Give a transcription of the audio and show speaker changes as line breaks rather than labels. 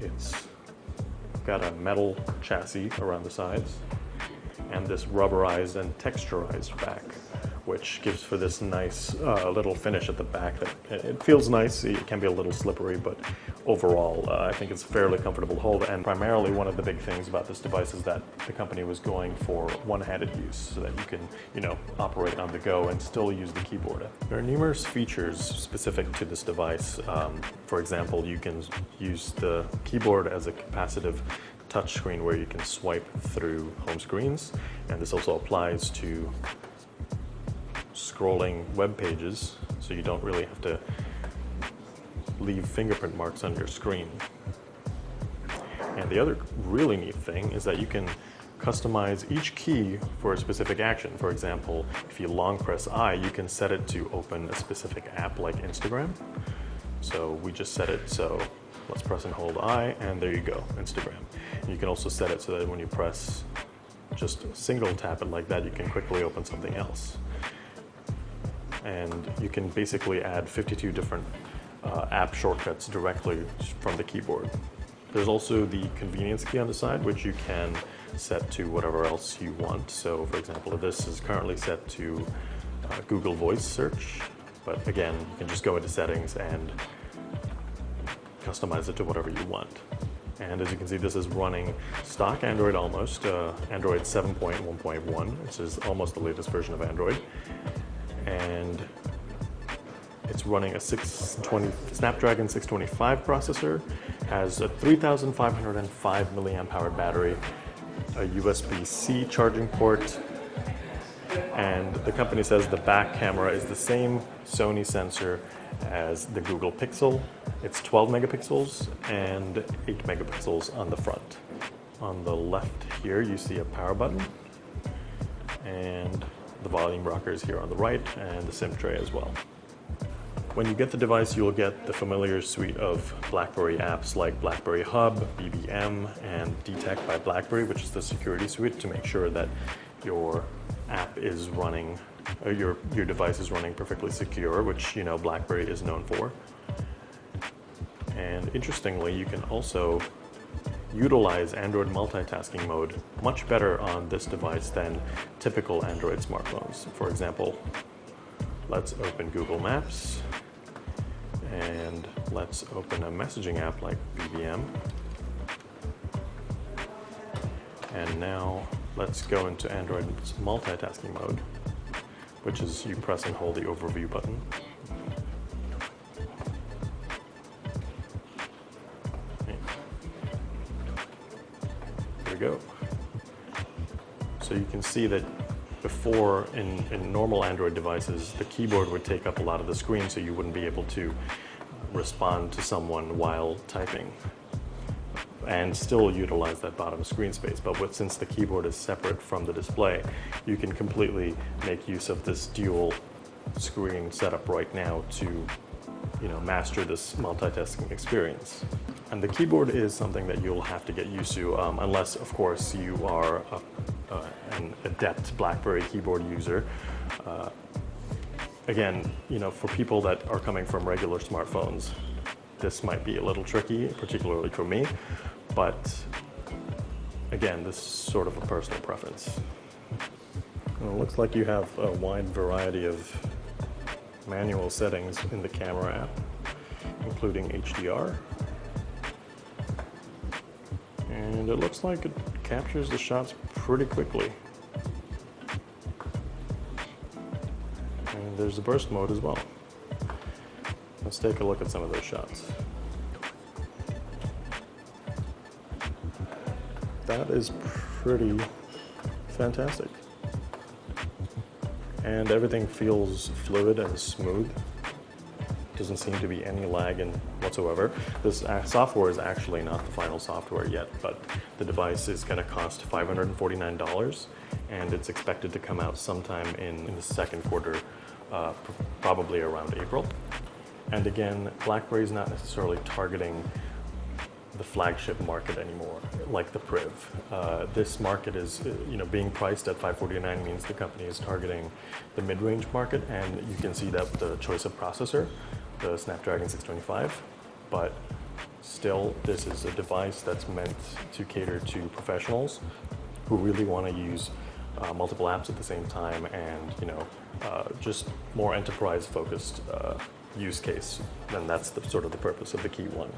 It's got a metal chassis around the sides and this rubberized and texturized back, which gives for this nice little finish at the back. That it feels nice. It can be a little slippery, but overall, I think it's fairly comfortable to hold. And primarily, one of the big things about this device is that the company was going for one-handed use, so that you can, operate on the go and still use the keyboard. There are numerous features specific to this device. For example, you can use the keyboard as a capacitive touchscreen where you can swipe through home screens, and this also applies to scrolling web pages, so you don't really have to leave fingerprint marks on your screen. And the other really neat thing is that you can customize each key for a specific action. For example, if you long press I, you can set it to open a specific app like Instagram. So we just set it, so let's press and hold I, and there you go, Instagram. You can also set it so that when you press, just single tap it like that, you can quickly open something else. And you can basically add 52 different app shortcuts directly from the keyboard. There's also the convenience key on the side, which you can set to whatever else you want. So for example, this is currently set to Google Voice search, but again, you can just go into settings and customize it to whatever you want. And as you can see, this is running stock Android almost, Android 7.1.1, which is almost the latest version of Android. And it's running a Snapdragon 625 processor, has a 3,505 milliamp hour battery, a USB-C charging port, and the company says the back camera is the same Sony sensor as the Google Pixel. It's 12 megapixels and 8 megapixels on the front. On the left here, you see a power button, and the volume rocker is here on the right, and the SIM tray as well. When you get the device, you'll get the familiar suite of BlackBerry apps like BlackBerry Hub, BBM, and Detect by BlackBerry, which is the security suite to make sure that your app is running, or your device is running perfectly secure, which BlackBerry is known for. And interestingly, you can also utilize Android multitasking mode much better on this device than typical Android smartphones. For example, let's open Google Maps, and let's open a messaging app like BBM. And now let's go into Android's multitasking mode, which is you press and hold the overview button. There we go. So you can see that before, in normal Android devices, the keyboard would take up a lot of the screen, so you wouldn't be able to respond to someone while typing and still utilize that bottom screen space. But since the keyboard is separate from the display, you can completely make use of this dual screen setup right now to master this multitasking experience. And the keyboard is something that you'll have to get used to, unless, of course, you are an adept BlackBerry keyboard user. Again, for people that are coming from regular smartphones, this might be a little tricky, particularly for me. But again, this is sort of a personal preference. Well, it looks like you have a wide variety of manual settings in the camera app, including HDR. And it looks like it captures the shots pretty quickly. And there's the burst mode as well. Let's take a look at some of those shots. That is pretty fantastic. And everything feels fluid and smooth. Doesn't seem to be any lag in whatsoever. This software is actually not the final software yet, but the device is going to cost $549, and it's expected to come out sometime in the second quarter, probably around April. And again, BlackBerry is not necessarily targeting the flagship market anymore, like the Priv. This market is, being priced at $549 means the company is targeting the mid-range market, and you can see that the choice of processor, the Snapdragon 625, but Still, this is a device that's meant to cater to professionals who really want to use multiple apps at the same time, and just more enterprise-focused use case. And that's the sort of the purpose of the Key 1.